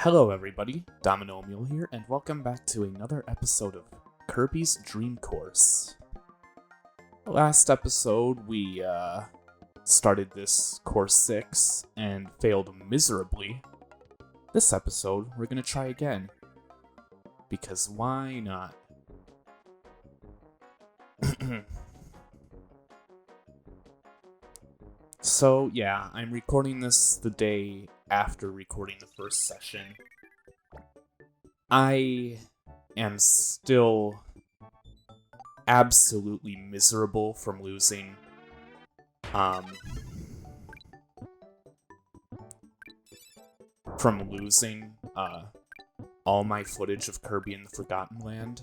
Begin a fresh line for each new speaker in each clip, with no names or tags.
Hello everybody, Dominomial here, and welcome back to another episode of Kirby's Dream Course. Last episode, we started this Course 6 and failed miserably. This episode, we're gonna try again. Because why not? So, yeah, I'm recording this the day after recording the first session. I am still absolutely miserable from losing all my footage of Kirby in the Forgotten Land.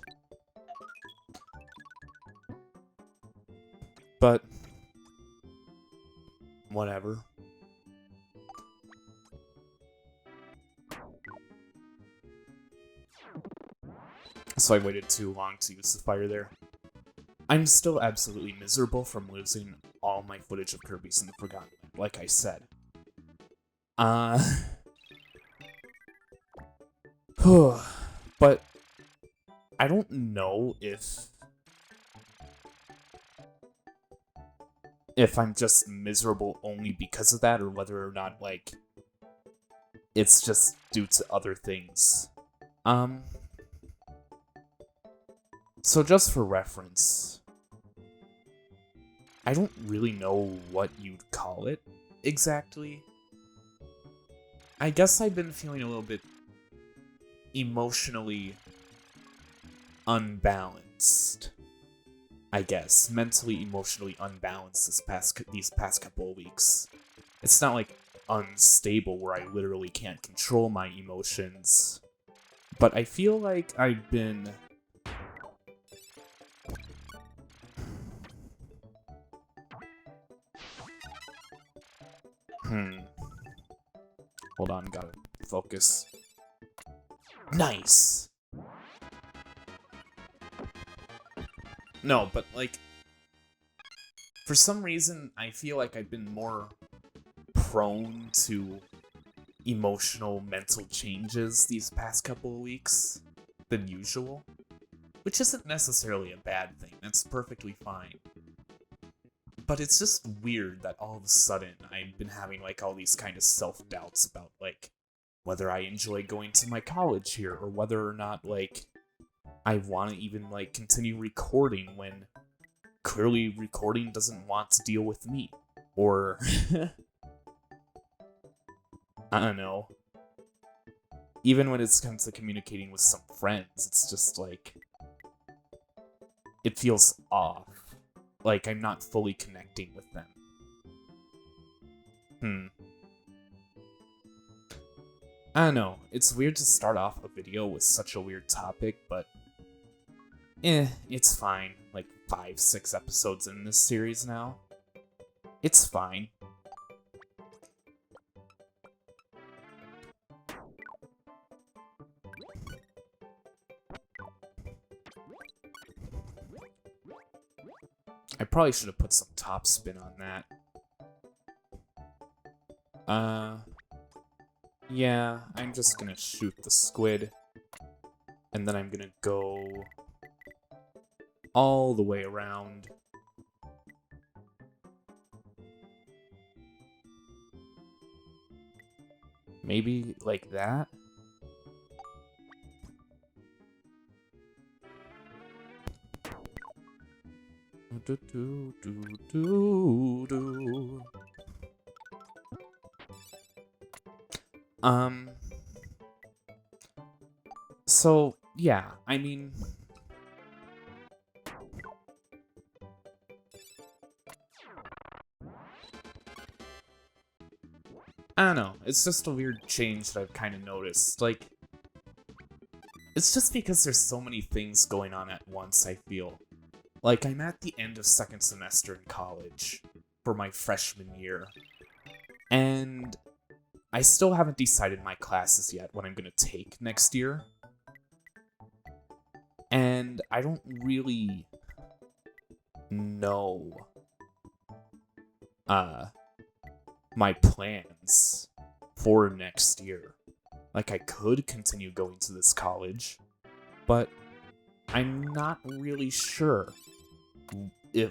But whatever. So I waited too long to use the fire there. I'm still absolutely miserable from losing all my footage of Kirby's in the Forgotten Land, like I said. But I don't know if I'm just miserable only because of that, or whether or not, like, it's just due to other things. So just for reference, I don't really know what you'd call it exactly. I guess I've been feeling a little bit emotionally unbalanced. I guess mentally, emotionally unbalanced these past couple of weeks. It's not like unstable where I literally can't control my emotions, but I feel like I've been Hold on, gotta focus. Nice! No, but, like, for some reason, I feel like I've been more prone to emotional, mental changes these past couple of weeks than usual. Which isn't necessarily a bad thing, that's perfectly fine. But it's just weird that all of a sudden I've been having, like, all these kind of self-doubts about, like, whether I enjoy going to my college here, or whether or not, like, I want to even, like, continue recording when clearly recording doesn't want to deal with me. Or, I don't know. Even when it comes to communicating with some friends, it's just, like, it feels off. Like, I'm not fully connecting with them. I don't know, it's weird to start off a video with such a weird topic, but it's fine. Like 5-6 episodes in this series now. It's fine. I probably should have put some top spin on that. Yeah, I'm just gonna shoot the squid, and then I'm gonna go all the way around. Maybe like that? So, yeah, I mean, I don't know, it's just a weird change that I've kind of noticed. Like, it's just because there's so many things going on at once, I feel. Like, I'm at the end of second semester in college for my freshman year, and I still haven't decided my classes yet, what I'm gonna take next year. And I don't really know my plans for next year. Like, I could continue going to this college, but I'm not really sure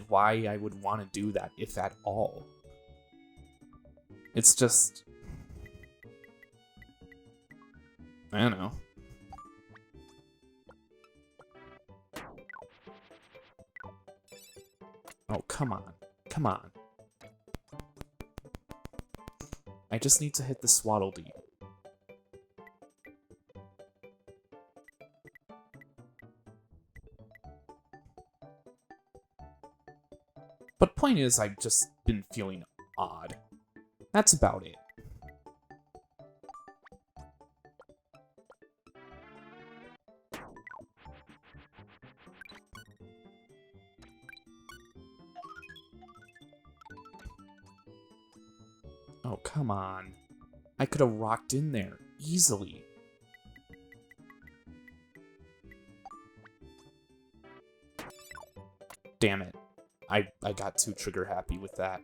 why I would want to do that, if at all. It's just... I don't know. Oh, come on. Come on. I just need to hit the Swaddle Dee. But point is, I've just been feeling odd. That's about it. Oh, come on. I could have rocked in there easily. Damn it. I got too trigger happy with that.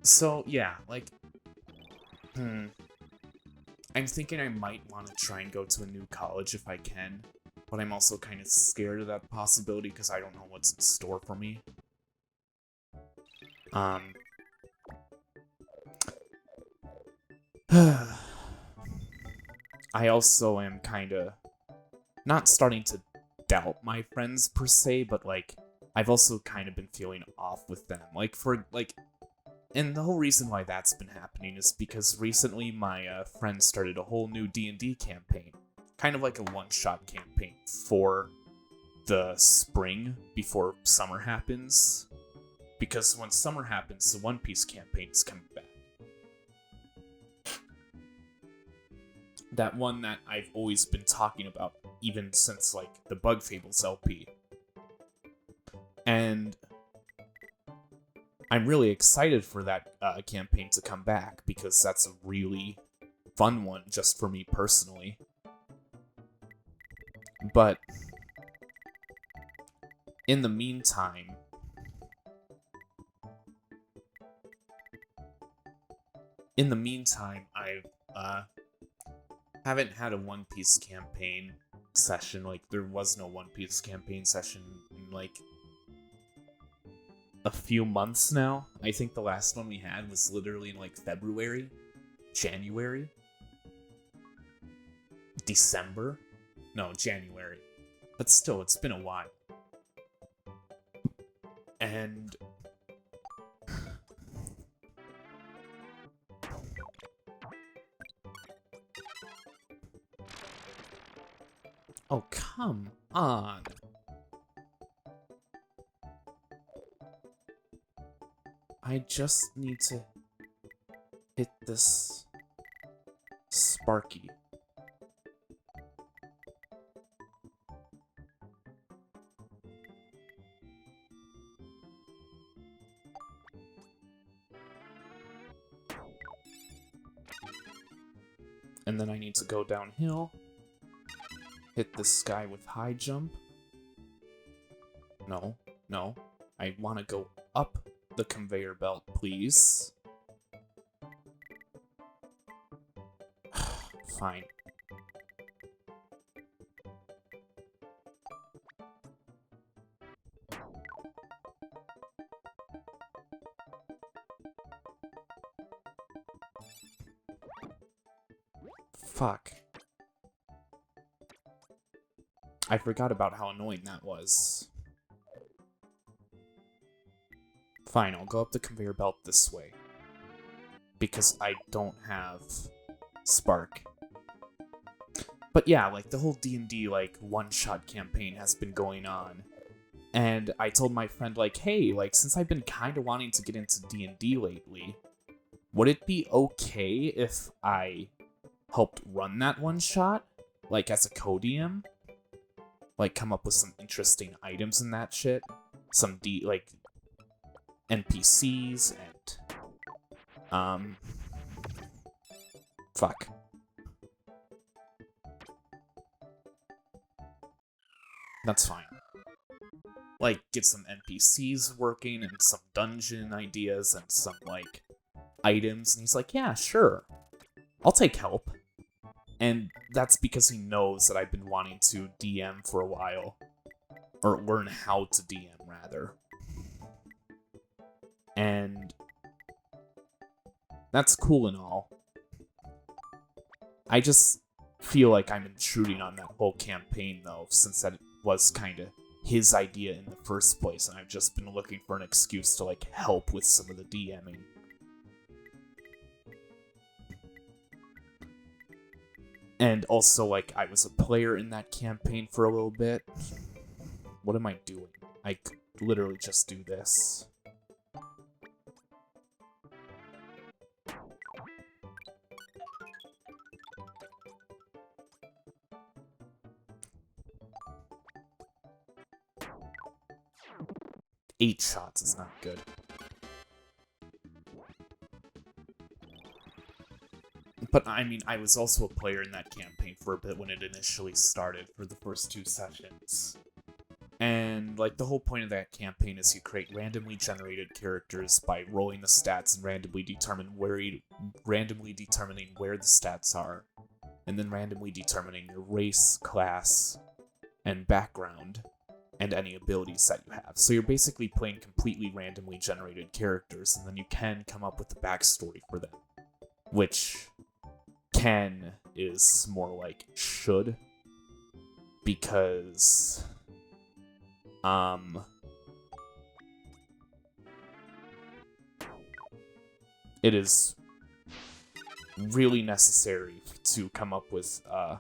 So, yeah, like... I'm thinking I might want to try and go to a new college if I can. But I'm also kind of scared of that possibility because I don't know what's in store for me. I also am kind of not starting to doubt my friends per se, but like I've also kind of been feeling off with them. And the whole reason why that's been happening is because recently my friend started a whole new D&D campaign, kind of like a one-shot campaign for the spring before summer happens. Because when summer happens, the One Piece campaign is coming back. That one that I've always been talking about, even since, like, the Bug Fables LP. And I'm really excited for that campaign to come back, because that's a really fun one, just for me personally. But in the meantime, I haven't had a One Piece campaign session. Like, there was no One Piece campaign session in, like, a few months now. I think the last one we had was literally in, like, February, January, December? No, January. But still, it's been a while. And oh, come on. I just need to hit this Sparky. And then I need to go downhill. Hit this guy with high jump. No, no. I want to go up the conveyor belt, please. Fine. Fuck. I forgot about how annoying that was. Fine, I'll go up the conveyor belt this way. Because I don't have Spark. But yeah, like, the whole D&D, like, one-shot campaign has been going on. And I told my friend, like, hey, like, since I've been kind of wanting to get into D&D lately, would it be okay if I helped run that one-shot? Like, as a co-DM? Like, come up with some interesting items and that shit? Some, NPCs and, fuck. That's fine. like, get some NPCs working and some dungeon ideas and some, like, items. And he's like, yeah, sure. I'll take help. And that's because he knows that I've been wanting to DM for a while. Or learn how to DM, rather. And that's cool and all. I just feel like I'm intruding on that whole campaign, though, since that was kind of his idea in the first place, and I've just been looking for an excuse to, like, help with some of the DMing. And also, like, I was a player in that campaign for a little bit. What am I doing? I could literally just do this. Eight shots is not good. But, I mean, I was also a player in that campaign for a bit when it initially started for the first 2 sessions. And, like, the whole point of that campaign is you create randomly generated characters by rolling the stats and randomly determining where the stats are. And then randomly determining your race, class, and background, and any abilities that you have. So you're basically playing completely randomly generated characters, and then you can come up with the backstory for them. Which can is more like should, because it is really necessary to come up with a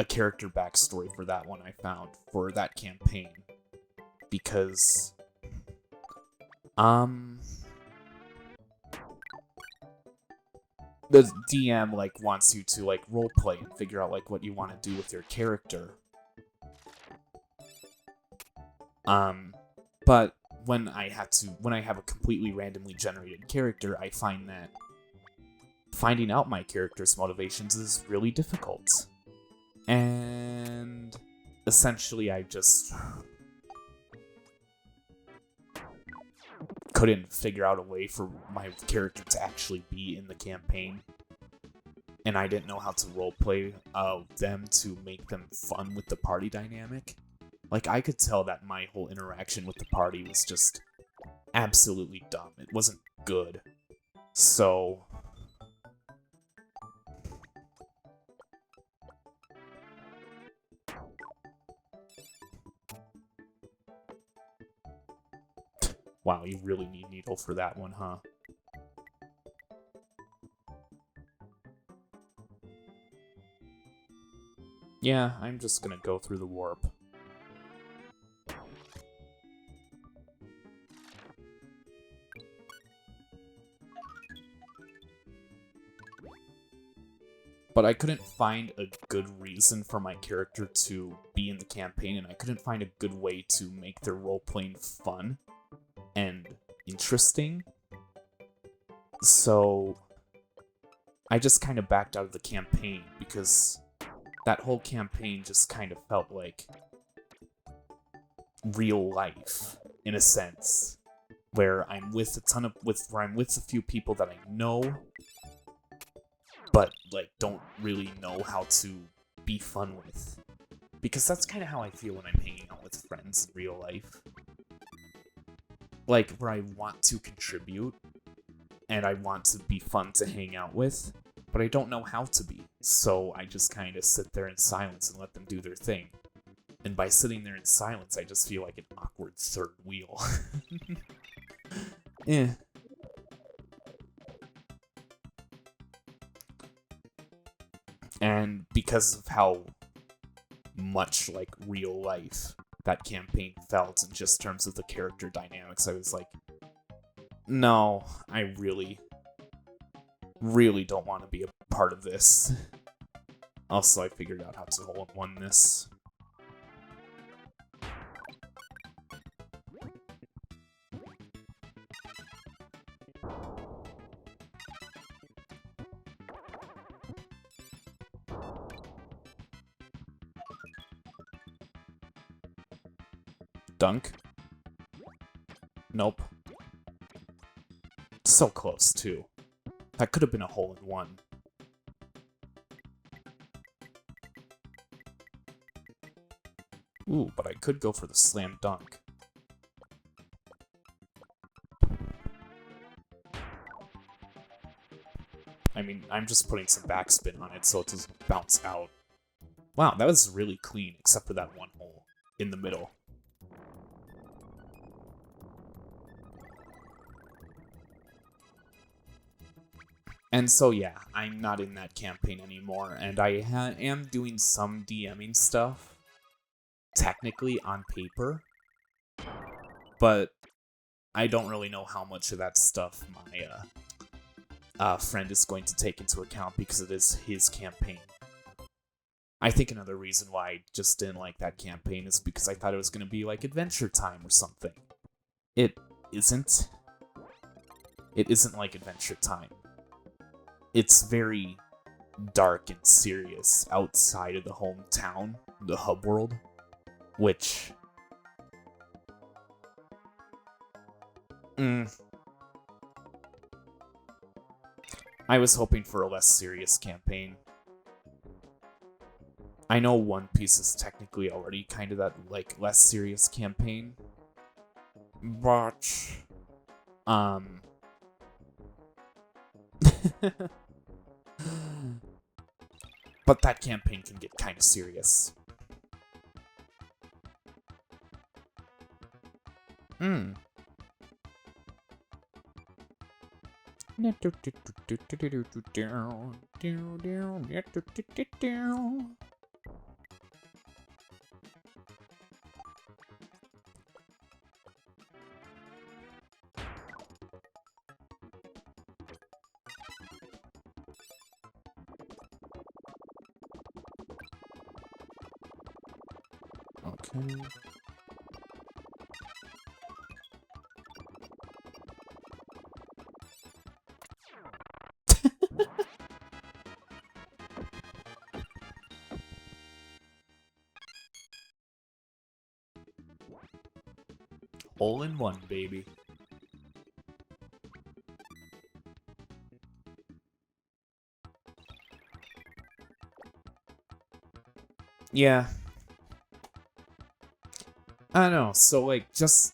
character backstory for that one I found for that campaign, because the DM, like, wants you to, like, roleplay and figure out, like, what you want to do with your character. But when I have a completely randomly generated character, I find that finding out my character's motivations is really difficult. And essentially I just couldn't figure out a way for my character to actually be in the campaign. And I didn't know how to roleplay them to make them fun with the party dynamic. Like, I could tell that my whole interaction with the party was just absolutely dumb. It wasn't good. So wow, you really need Needle for that one, huh? Yeah, I'm just gonna go through the warp. But I couldn't find a good reason for my character to be in the campaign, and I couldn't find a good way to make their role-playing fun and interesting. So I just kind of backed out of the campaign, because that whole campaign just kind of felt like real life, in a sense, where I'm with a few people that I know, but, like, don't really know how to be fun with. Because that's kind of how I feel when I'm hanging out with friends in real life. Like, where I want to contribute, and I want to be fun to hang out with, but I don't know how to be. So I just kind of sit there in silence and let them do their thing. And by sitting there in silence, I just feel like an awkward third wheel. Eh. And because of how much like real life that campaign felt in just terms of the character dynamics, I was like, no, I really, really don't want to be a part of this. Also, I figured out how to hole-in-one this. Dunk? Nope. So close, too. That could have been a hole-in-one. Ooh, but I could go for the slam dunk. I mean, I'm just putting some backspin on it so it doesn't bounce out. Wow, that was really clean, except for that one hole in the middle. And so yeah, I'm not in that campaign anymore, and I am doing some DMing stuff, technically on paper, but I don't really know how much of that stuff my friend is going to take into account because it is his campaign. I think another reason why I just didn't like that campaign is because I thought it was going to be like Adventure Time or something. It isn't. It isn't like Adventure Time. It's very dark and serious outside of the hometown, the hub world, which... I was hoping for a less serious campaign. I know One Piece is technically already kind of that, like, less serious campaign, but... but that campaign can get kind of serious. Okay. Hole in one, baby. Yeah. I don't know, so like, just...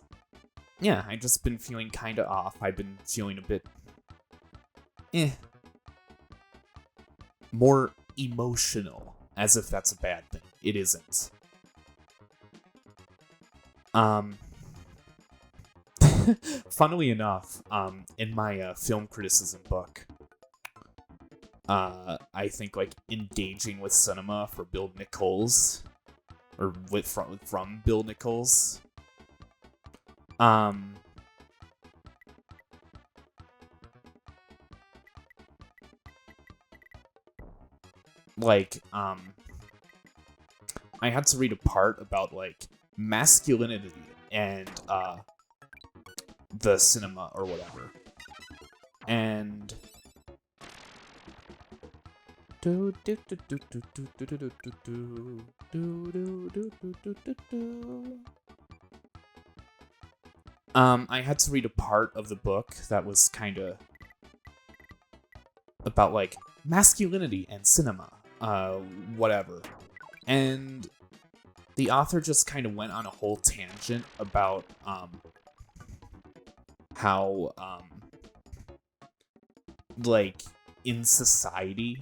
Yeah, I just been feeling kinda off. I've been feeling a bit... more emotional, as if that's a bad thing. It isn't. Funnily enough, in my film criticism book, I think like engaging with cinema for Bill Nichols, or from Bill Nichols, like I had to read a part about like masculinity and the cinema or whatever, and I had to read a part of the book that was kind of about like masculinity and cinema, whatever, and the author just kind of went on a whole tangent about how like in society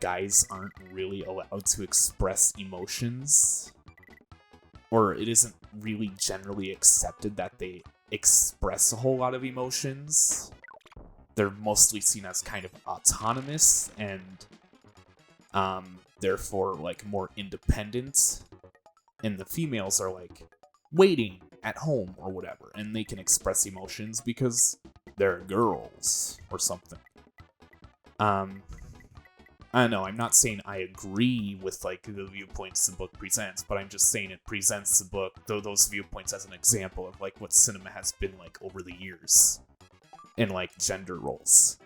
guys aren't really allowed to express emotions, or it isn't really generally accepted that they express a whole lot of emotions. They're mostly seen as kind of autonomous and therefore like more independent, and the females are like waiting at home or whatever, and they can express emotions because they're girls or something. I don't know, I'm not saying I agree with like the viewpoints the book presents, but I'm just saying it presents the book, those viewpoints, as an example of like what cinema has been like over the years in like gender roles.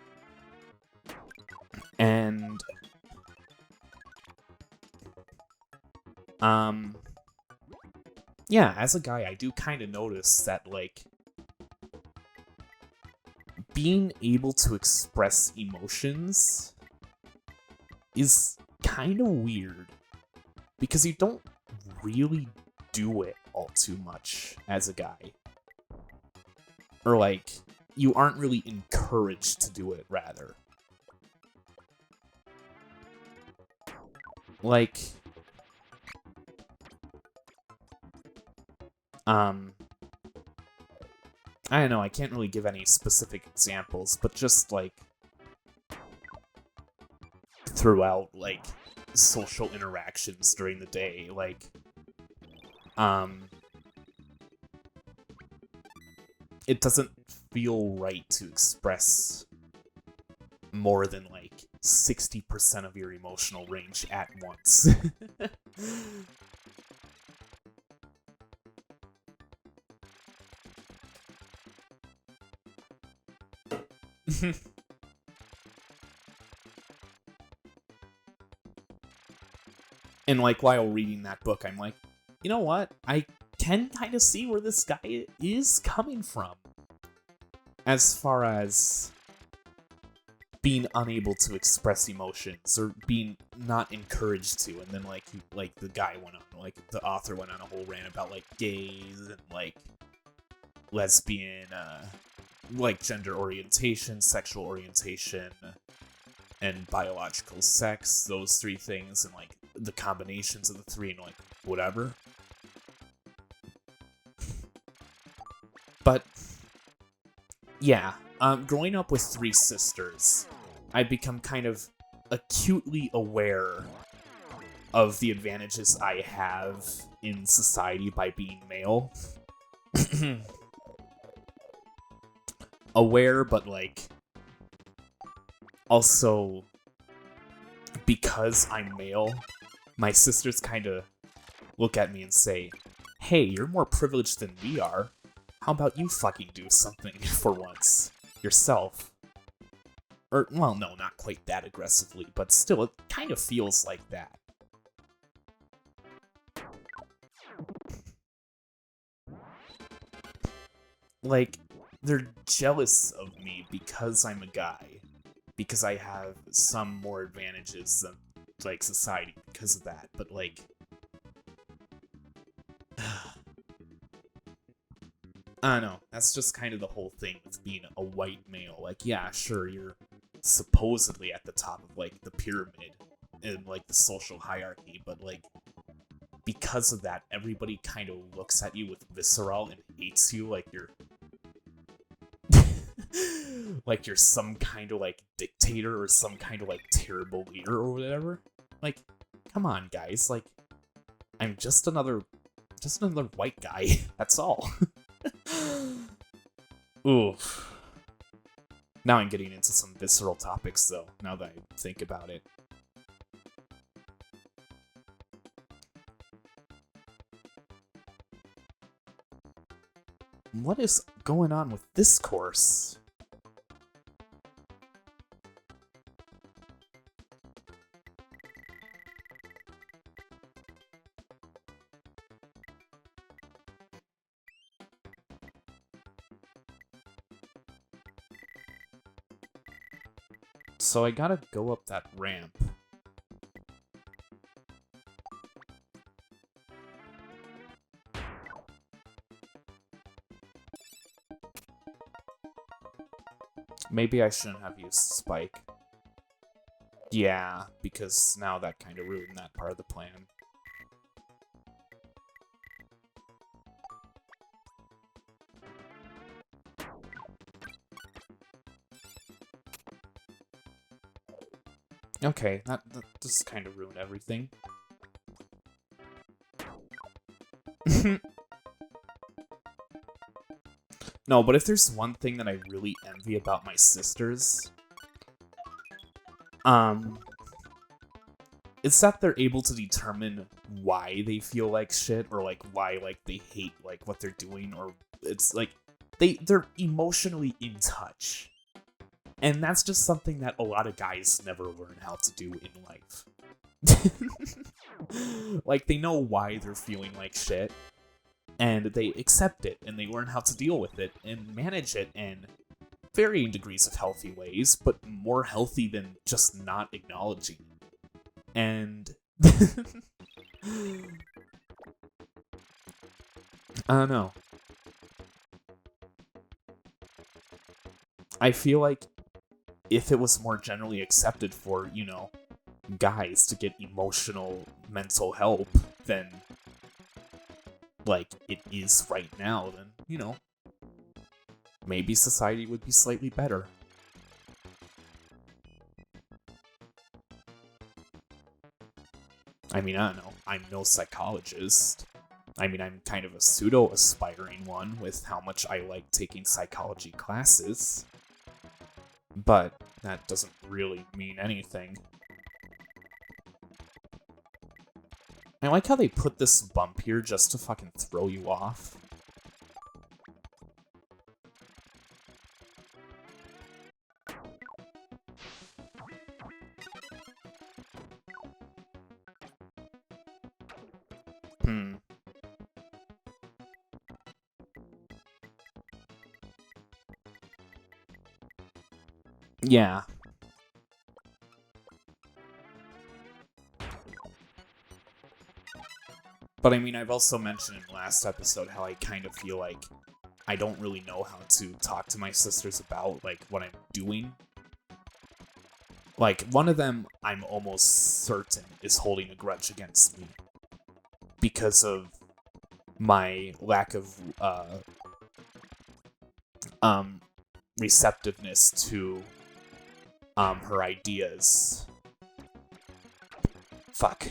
And yeah, as a guy, I do kind of notice that, like, being able to express emotions is kind of weird because you don't really do it all too much as a guy. Or, like, you aren't really encouraged to do it, rather. Like, I don't know, I can't really give any specific examples, but just, like, throughout, like, social interactions during the day, like, it doesn't feel right to express more than, like, 60% of your emotional range at once. And, like, while reading that book, I'm like, you know what? I can kind of see where this guy is coming from. As far as being unable to express emotions or being not encouraged to, and then, like, the guy went on, like, the author went on a whole rant about, like, gays and, like, lesbian, like, gender orientation, sexual orientation, and biological sex, those three things, and, like, the combinations of the three, and, like, whatever. But, yeah, growing up with three sisters, I've become kind of acutely aware of the advantages I have in society by being male. Aware, but, like, also, because I'm male, my sisters kind of look at me and say, hey, you're more privileged than we are. How about you fucking do something for once? Yourself. Or, well, no, not quite that aggressively, but still, it kind of feels like that. Like, they're jealous of me because I'm a guy. Because I have some more advantages than, like, society because of that. But, like, I don't know. That's just kind of the whole thing with being a white male. Like, yeah, sure, you're supposedly at the top of, like, the pyramid in, like, the social hierarchy, but, like, because of that, everybody kind of looks at you with visceral and hates you like you're like you're some kind of, like, dictator or some kind of, like, terrible leader or whatever. Like, come on, guys. Like, I'm just another white guy. That's all. Oof. Now I'm getting into some visceral topics, though, now that I think about it. What is going on with this course? So I gotta go up that ramp. Maybe I shouldn't have used Spike. Yeah, because now that kind of ruined that part of the plan. Okay, that just kind of ruined everything. No, but if there's one thing that I really envy about my sisters, it's that they're able to determine why they feel like shit, or, like, why, like, they hate, like, what they're doing, or it's, like, they're emotionally in touch. And that's just something that a lot of guys never learn how to do in life. Like, they know why they're feeling like shit, And they accept it, and they learn how to deal with it, and manage it in varying degrees of healthy ways, but more healthy than just not acknowledging it. And I don't know. I feel like if it was more generally accepted for, guys to get emotional mental help than like it is right now, then, maybe society would be slightly better. I mean, I don't know. I'm no psychologist. I mean, I'm kind of a pseudo-aspiring one with how much I like taking psychology classes. But that doesn't really mean anything. I like how they put this bump here just to fucking throw you off. Yeah. But I mean, I've also mentioned in the last episode how I kind of feel like I don't really know how to talk to my sisters about, like, what I'm doing. Like, one of them, I'm almost certain, is holding a grudge against me. Because of my lack of, receptiveness to, her ideas. Fuck.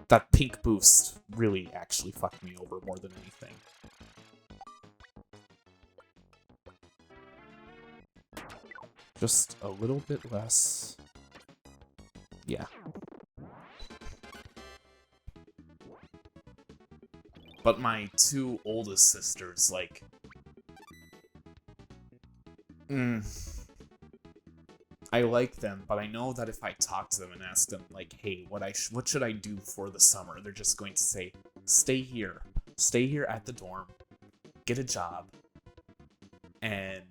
That pink boost really actually fucked me over more than anything. Just a little bit less. Yeah. But my two oldest sisters, like... I like them, but I know that if I talk to them and ask them, like, hey, what should I do for the summer? They're just going to say, stay here. Stay here at the dorm. Get a job. And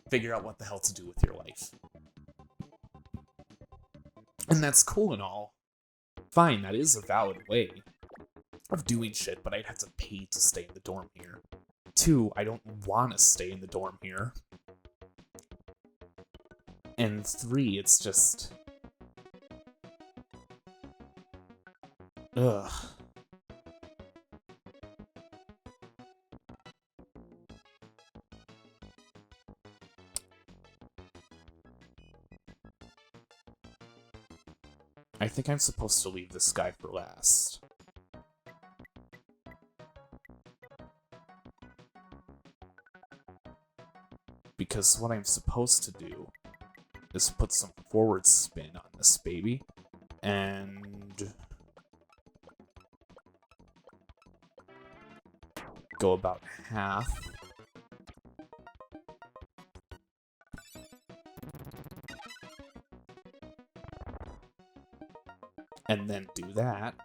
figure out what the hell to do with your life. And that's cool and all. Fine, that is a valid way of doing shit, but I'd have to pay to stay in the dorm here. 2, I don't want to stay in the dorm here. And 3, it's just... Ugh. I think I'm supposed to leave this guy for last. Because what I'm supposed to do is put some forward spin on this baby, and go about half. And then do that.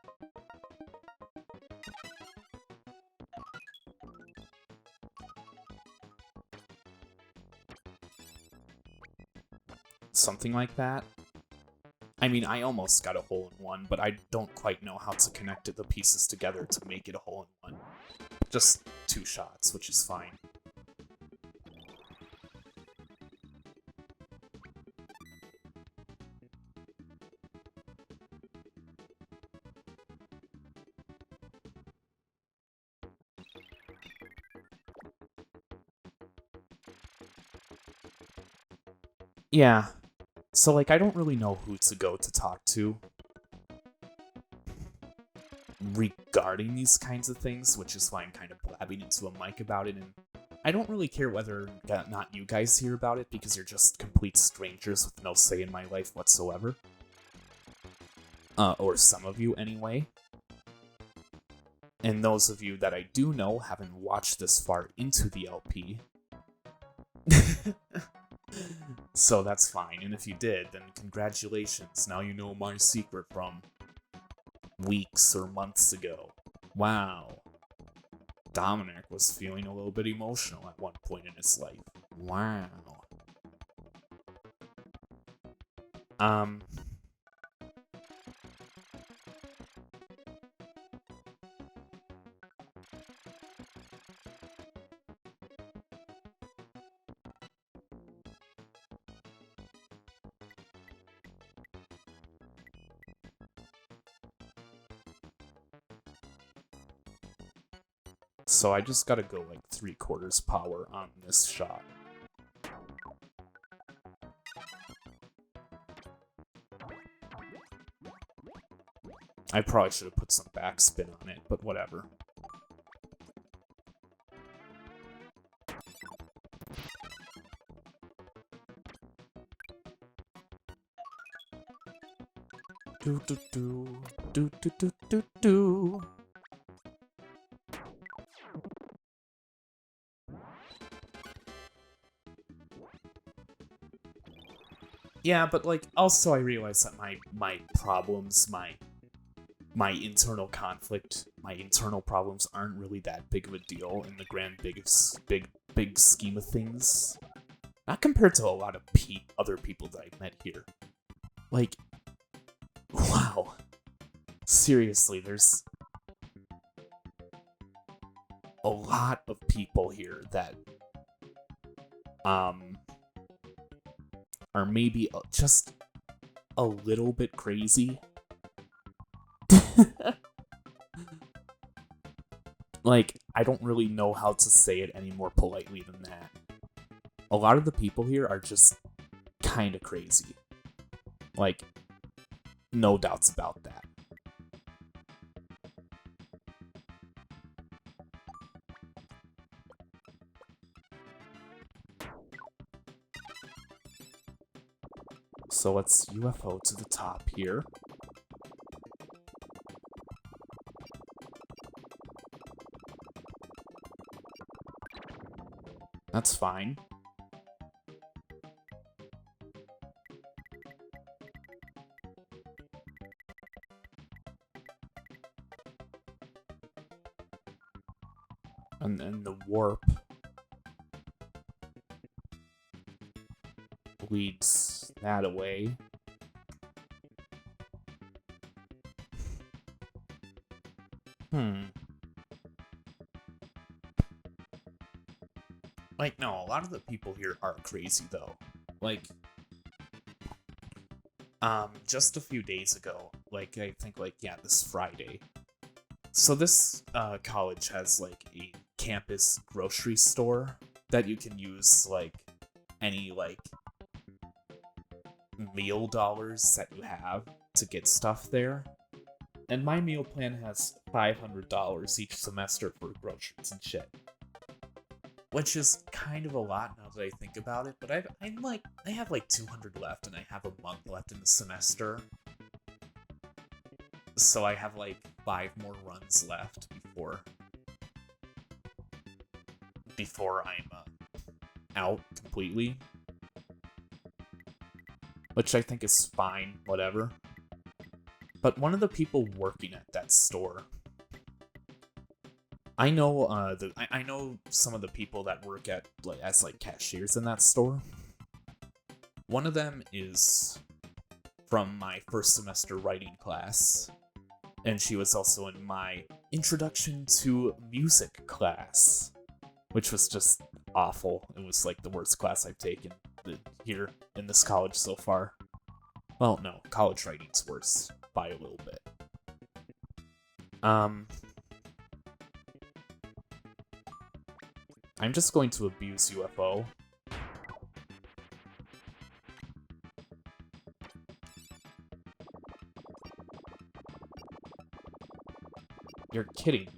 Something like that. I mean, I almost got a hole-in-one, but I don't quite know how to connect the pieces together to make it a hole-in-one. Just 2 shots, which is fine. Yeah. So, like, I don't really know who to go to talk to regarding these kinds of things, which is why I'm kind of blabbing into a mic about it, and I don't really care whether or not you guys hear about it, because you're just complete strangers with no say in my life whatsoever. Or some of you, anyway. And those of you that I do know haven't watched this far into the LP. So that's fine, and if you did, then congratulations, now you know my secret from weeks or months ago. Wow. Dominic was feeling a little bit emotional at one point in his life. Wow. So I just gotta go like 3/4 power on this shot. I probably should have put some backspin on it, but whatever. Do do do do do do do do. Yeah, but like also I realized that my problems, my internal conflict, my internal problems aren't really that big of a deal in the grand big scheme of things. Not compared to a lot of other people that I've met here. Like, wow. Seriously, there's a lot of people here that are maybe just a little bit crazy. Like, I don't really know how to say it any more politely than that. A lot of the people here are just kind of crazy. Like, no doubts about that. So let's UFO to the top here. That's fine. And the warp leads that away. Like, no, a lot of the people here are crazy, though. Like, just a few days ago, like, I think, like, yeah, this Friday. So this, college has, like, a campus grocery store that you can use, like, any, like, meal dollars that you have to get stuff there. And my meal plan has $500 each semester for groceries and shit. Which is kind of a lot now that I think about it, but I have like 200 left and I have a month left in the semester. So I have like 5 more runs left before I'm out completely. Which I think is fine, whatever. But one of the people working at that store, I know I know some of the people that work at as cashiers in that store. One of them is from my first semester writing class, and she was also in my introduction to music class, which was just awful. It was like the worst class I've taken here in this college so far. Well, no, college writing's worse by a little bit. I'm just going to abuse UFO. You're kidding me.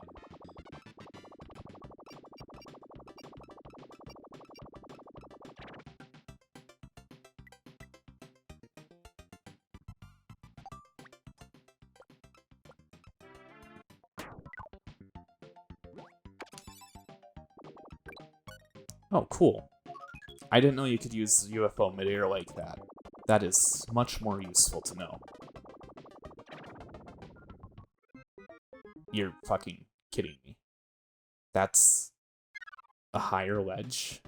Oh, cool. I didn't know you could use UFO midair like that. That is much more useful to know. You're fucking kidding me. That's a higher ledge.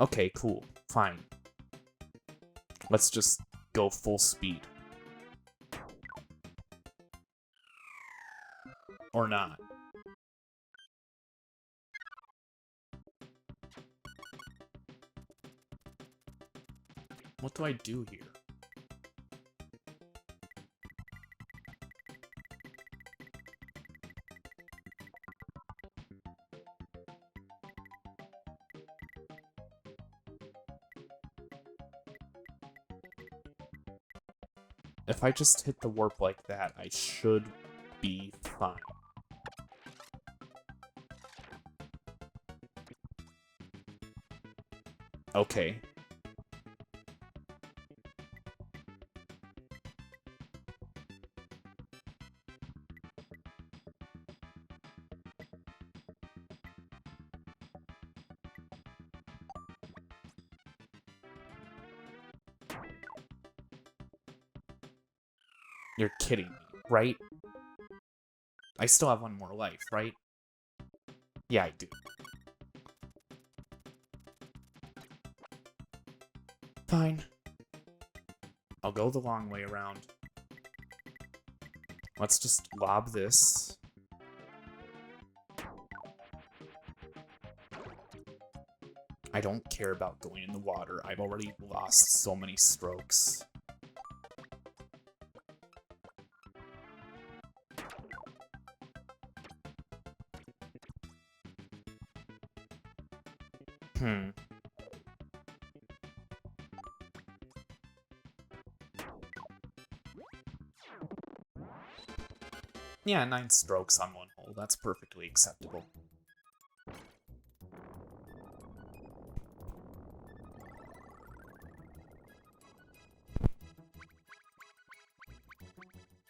Okay, cool. Fine. Let's just go full speed. Or not. What do I do here? If I just hit the warp like that, I should be fine. Okay. You're kidding me, right? I still have one more life, right? Yeah, I do. Fine. I'll go the long way around. Let's just lob this. I don't care about going in the water. I've already lost so many strokes. Yeah, 9 strokes on one hole. That's perfectly acceptable.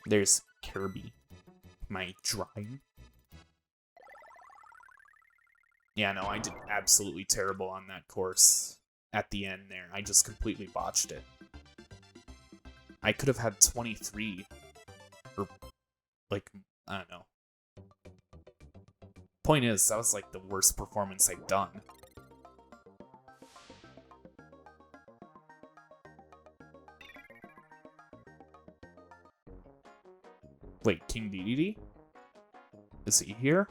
There's Kirby. My drawing. Yeah, no, I did absolutely terrible on that course. At the end there, I just completely botched it. I could have had 23. Or, like, I don't know. Point is, that was like the worst performance I've done. Wait, King Dedede? Is he here?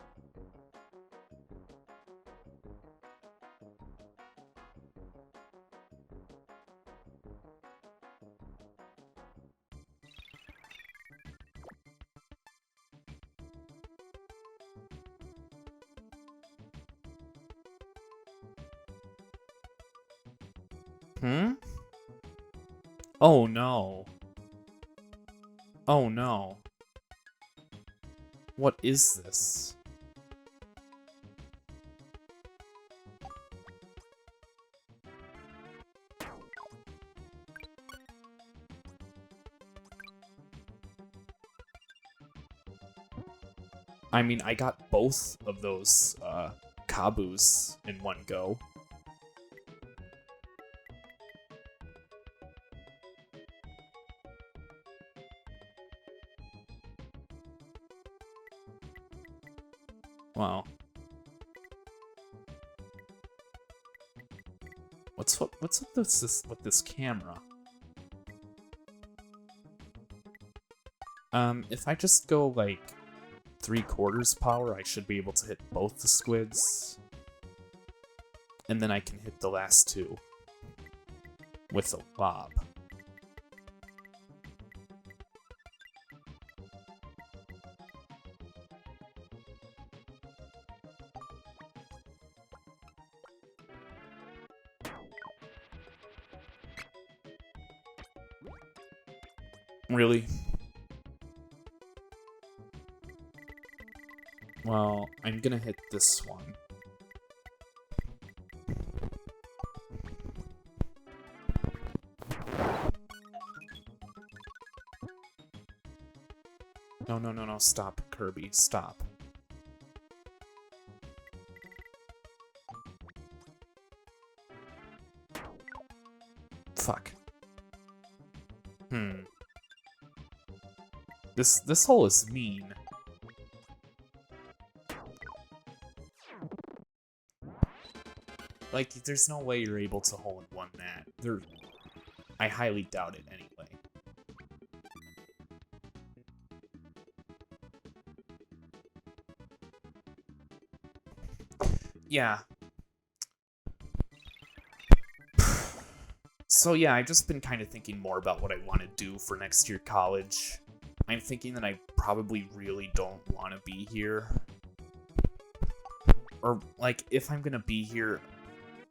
Oh no. Oh no. What is this? I mean, I got both of those Kabus in one go. Wow. What's with this camera? If I just go like 3/4 power, I should be able to hit both the squids. And then I can hit the last two with a lob. Really? Well, I'm gonna hit this one. No, stop, Kirby, stop. Fuck. This hole is mean. Like, there's no way you're able to hole-in-one that. I highly doubt it anyway. Yeah. So yeah, I've just been kind of thinking more about what I want to do for next year college. I'm thinking that I probably really don't want to be here. Or, like, if I'm gonna be here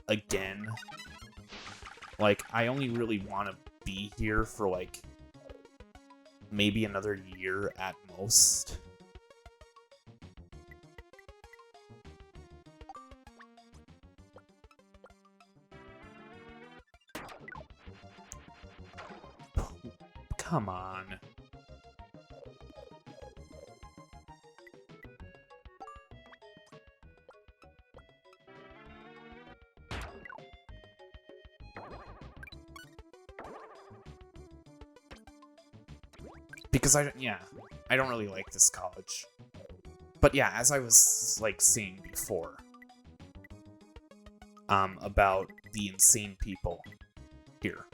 again, like, I only really want to be here for, like, maybe another year at most. Come on. Because I don't really like this college. But yeah, as I was, like, saying before, about the insane people here.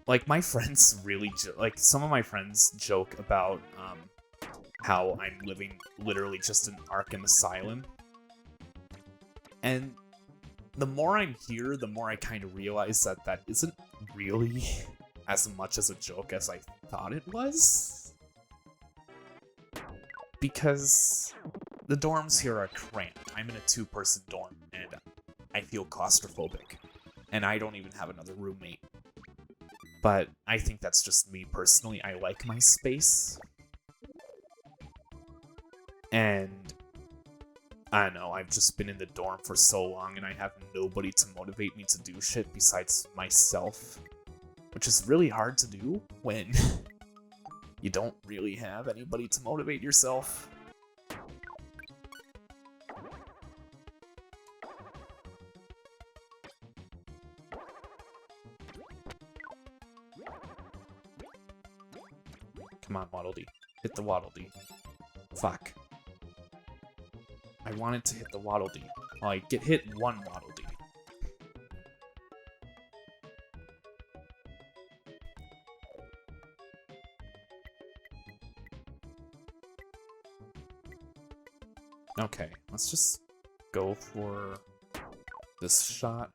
Like, my friends really, like, some of my friends joke about, how I'm living literally just in Arkham Asylum. And the more I'm here, the more I kind of realize that that isn't really as much as a joke as I thought it was. Because the dorms here are cramped. I'm in a 2-person dorm, and I feel claustrophobic. And I don't even have another roommate. But I think that's just me personally. I like my space. And I don't know, I've just been in the dorm for so long and I have nobody to motivate me to do shit besides myself. Which is really hard to do when you don't really have anybody to motivate yourself. Come on, Waddle Dee. Hit the Waddle Dee. Fuck. I wanted to hit the Waddle Dee. Well, I get hit one Waddle Dee. Okay, let's just go for this shot.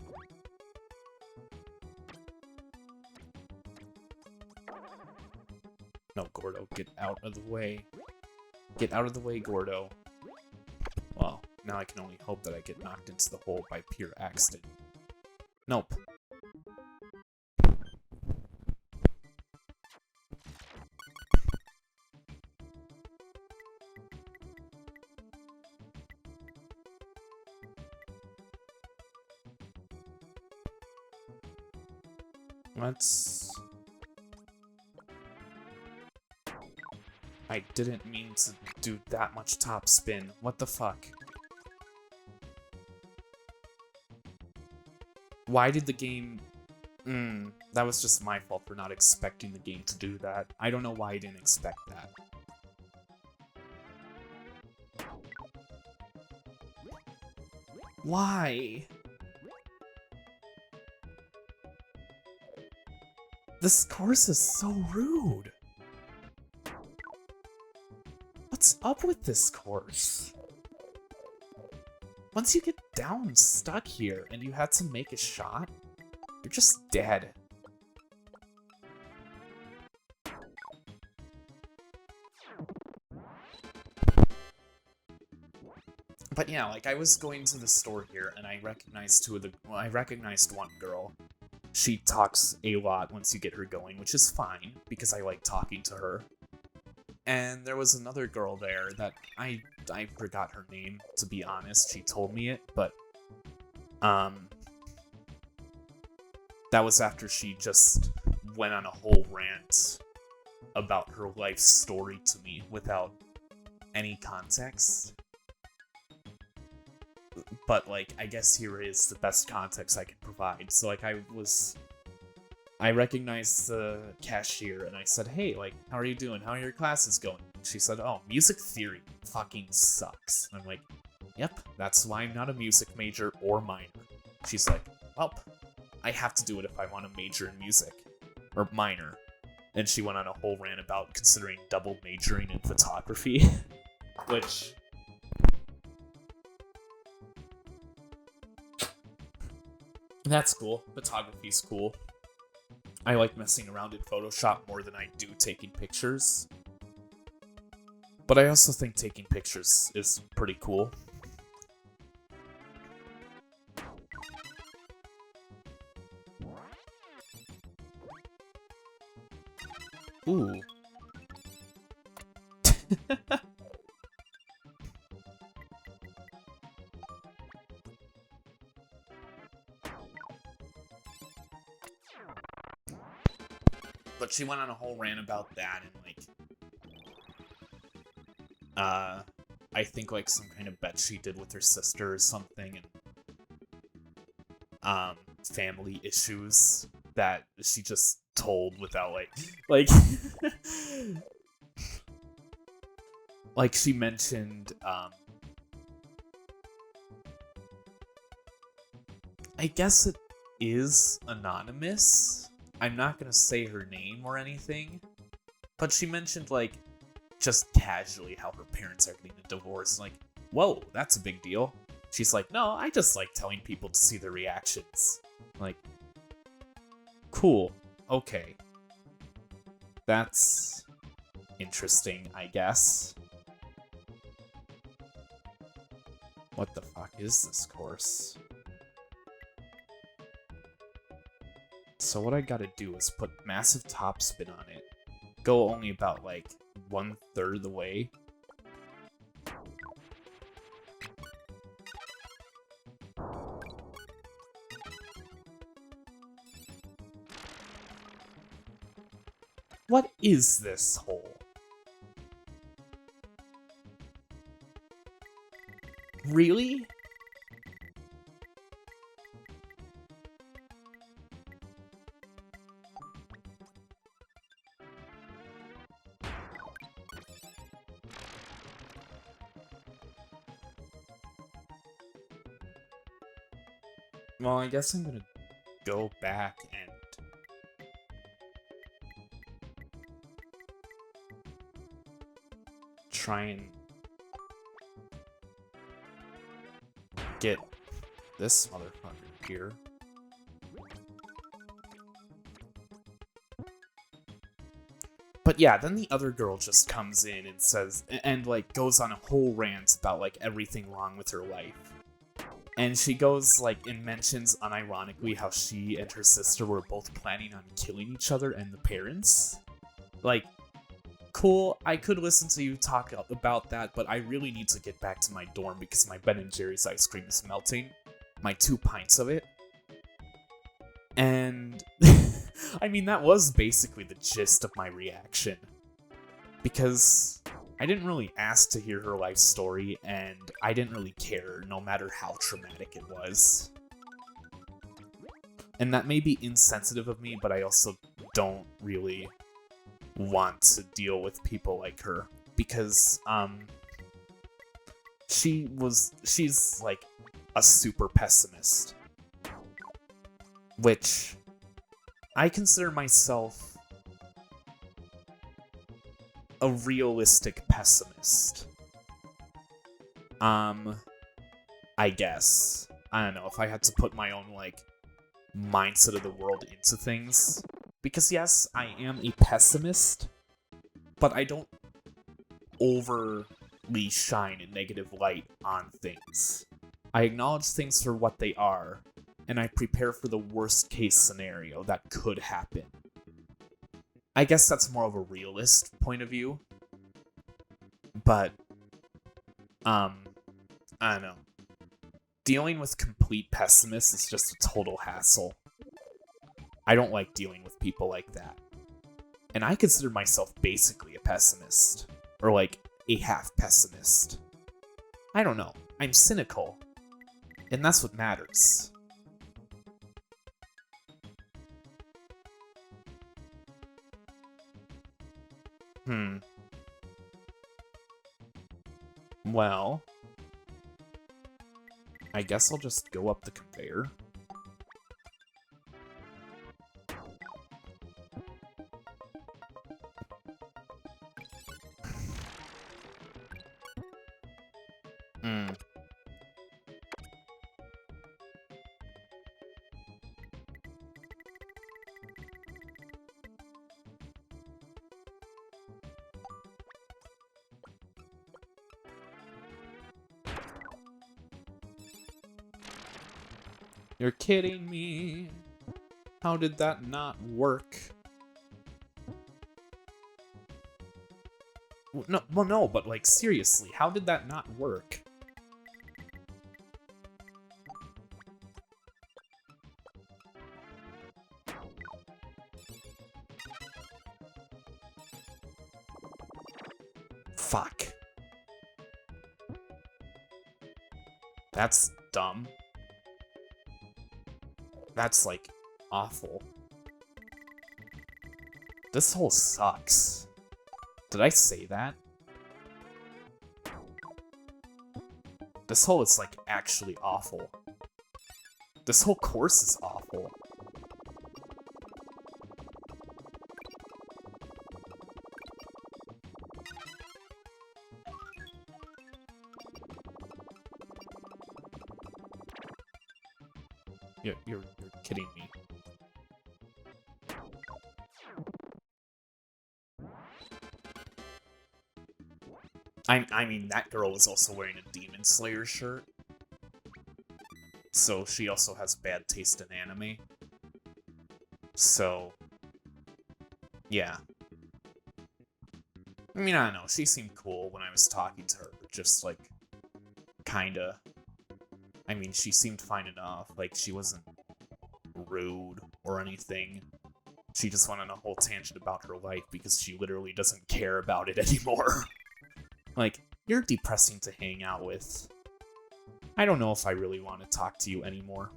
No, Gordo, get out of the way. Get out of the way, Gordo. Well, now I can only hope that I get knocked into the hole by pure accident. Nope. Let's... I didn't mean to do that much top spin. What the fuck? Why did the game... that was just my fault for not expecting the game to do that. I don't know why I didn't expect that. Why? This course is so rude. What's up with this course? Once you get down stuck here and you had to make a shot, you're just dead. But yeah, like, I was going to the store here and I recognized I recognized one girl. She talks a lot once you get her going, which is fine because I like talking to her. And there was another girl there that I forgot her name, to be honest. She told me it, but that was after she just went on a whole rant about her life story to me without any context. But, like, I guess here is the best context I can provide. So, like, I recognized the cashier and I said, hey, like, how are you doing? How are your classes going? And she said, oh, music theory fucking sucks. And I'm like, yep, that's why I'm not a music major or minor. she's like, well, I have to do it if I want to major in music. Or minor. And she went on a whole rant about considering double majoring in photography. Which... that's cool. Photography's cool. I like messing around in Photoshop more than I do taking pictures. But I also think taking pictures is pretty cool. Ooh. But she went on a whole rant about that and, like, I think, like, some kind of bet she did with her sister or something, and, family issues that she just told without, like, like, she mentioned, I guess it is anonymous. I'm not gonna say her name or anything, but she mentioned, like, just casually how her parents are getting a divorce. Like, whoa, that's a big deal. She's like, no, I just like telling people to see their reactions. Like, cool, okay. That's interesting, I guess. What the fuck is this course? So what I gotta do is put massive topspin on it. Go only about, like, 1/3 of the way. What is this hole? Really? Well, I guess I'm gonna go back and try and get this motherfucker here. But yeah, then the other girl just comes in and says, and like goes on a whole rant about like everything wrong with her life. And she goes, like, and mentions unironically how she and her sister were both planning on killing each other and the parents. Like, cool, I could listen to you talk about that, but I really need to get back to my dorm because my Ben & Jerry's ice cream is melting. My 2 pints of it. And, I mean, that was basically the gist of my reaction. Because I didn't really ask to hear her life story, and I didn't really care, no matter how traumatic it was. And that may be insensitive of me, but I also don't really want to deal with people like her. Because, she's, like, a super pessimist. Which, I consider myself a realistic pessimist. I guess. I don't know, if I had to put my own, like, mindset of the world into things. Because yes, I am a pessimist, but I don't overly shine a negative light on things. I acknowledge things for what they are, and I prepare for the worst case scenario that could happen. I guess that's more of a realist point of view. But, I don't know. Dealing with complete pessimists is just a total hassle. I don't like dealing with people like that. And I consider myself basically a pessimist. Or like, a half pessimist. I don't know. I'm cynical. And that's what matters. Well, I guess I'll just go up the conveyor. Hmm. You're kidding me. How did that not work? No, well, no, but like seriously, how did that not work? Fuck. That's dumb. That's like awful. This hole sucks. Did I say that? This hole is like actually awful. This whole course is awful. You're kidding me. I mean, that girl was also wearing a Demon Slayer shirt. So she also has bad taste in anime. So, yeah. I mean, I don't know. She seemed cool when I was talking to her. Just, like, kinda. I mean, she seemed fine enough. Like, she wasn't rude or anything. She just went on a whole tangent about her life because she literally doesn't care about it anymore. Like, you're depressing to hang out with. I don't know if I really want to talk to you anymore.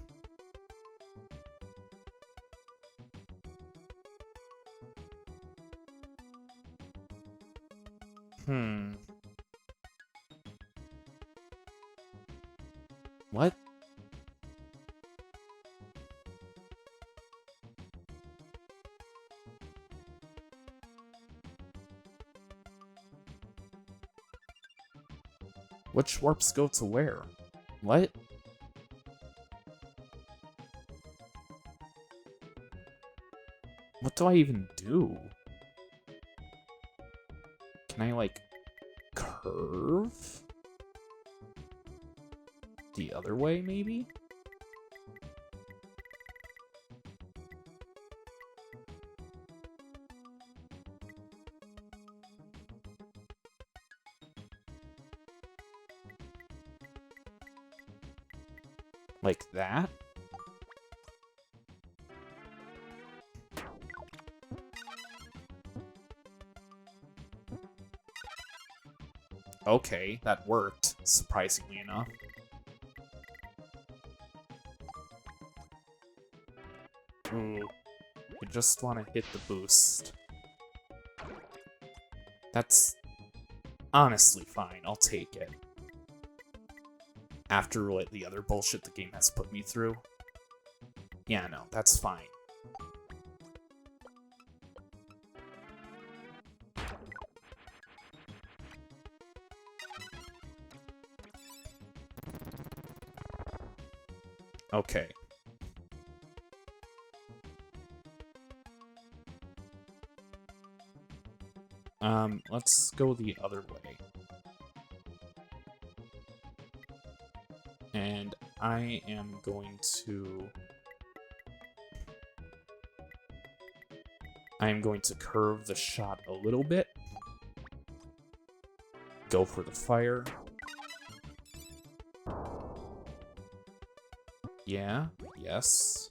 What? Which warps go to where? What? What do I even do? Can I, like, curve? The other way, maybe? Like that? Okay, that worked, surprisingly enough. Ooh, I just want to hit the boost. That's honestly fine, I'll take it. After what the other bullshit the game has put me through. Yeah, no, that's fine. Okay. Let's go the other way. And I am going to... curve the shot a little bit. Go for the fire. Yeah, yes.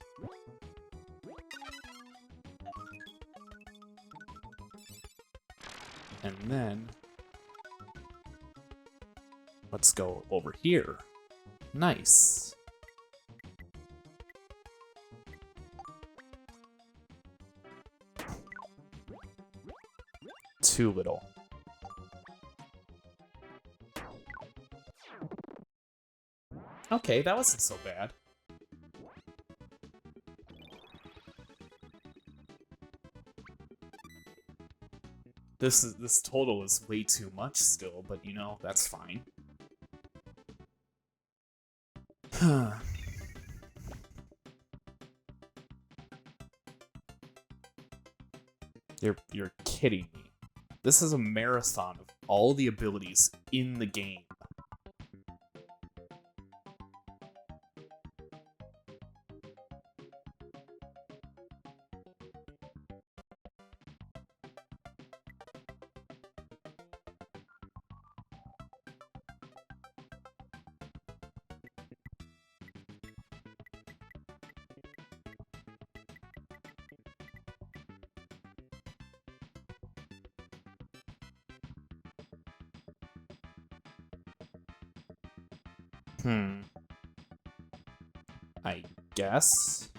And then... let's go over here. Nice. Too little. Okay, that wasn't so bad. This total is way too much still, but you know, that's fine. You're kidding me. This is a marathon of all the abilities in the game. I guess.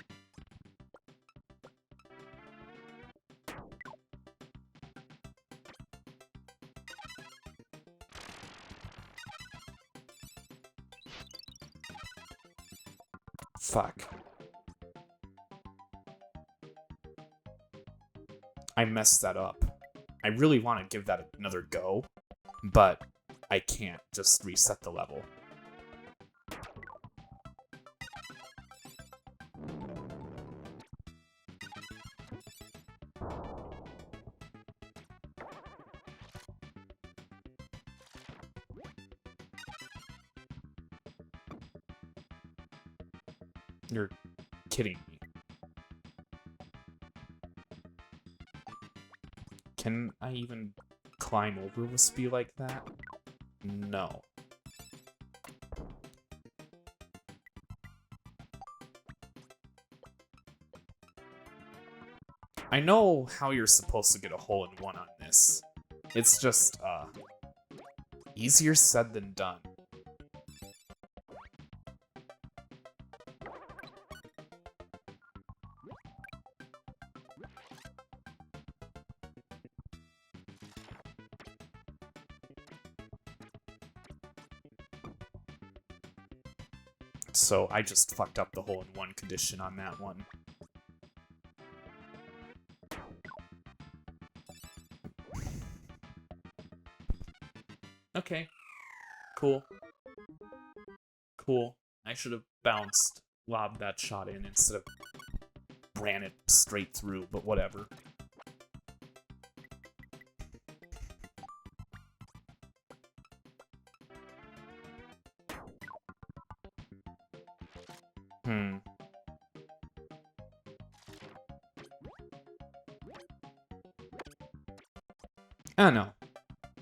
Fuck. I messed that up. I really want to give that another go, but I can't just reset the level. You're kidding me. Can I even climb over with speed like that? No. I know how you're supposed to get a hole-in-one on this. It's just, easier said than done. So I just fucked up the hole-in-one condition on that one. Okay. Cool. Cool. I should have bounced, lobbed that shot in instead of ran it straight through, but whatever. I don't know.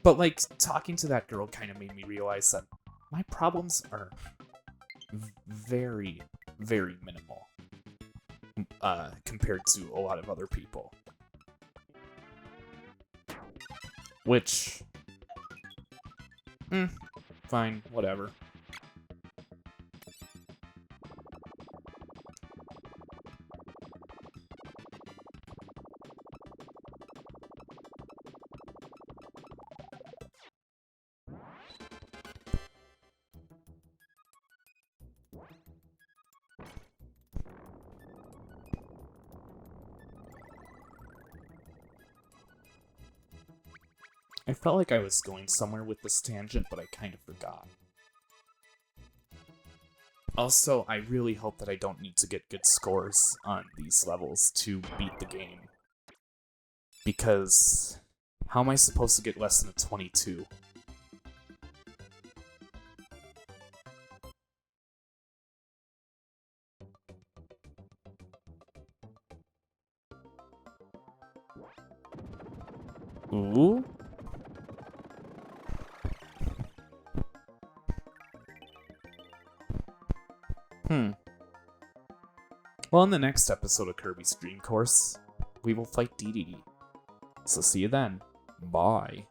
But, like, talking to that girl kind of made me realize that my problems are very, very minimal compared to a lot of other people. Which, fine, whatever. I felt like I was going somewhere with this tangent, but I kind of forgot. Also, I really hope that I don't need to get good scores on these levels to beat the game. Because how am I supposed to get less than a 22? Ooh? Well, in the next episode of Kirby's Dream Course, we will fight DDD. So see you then. Bye.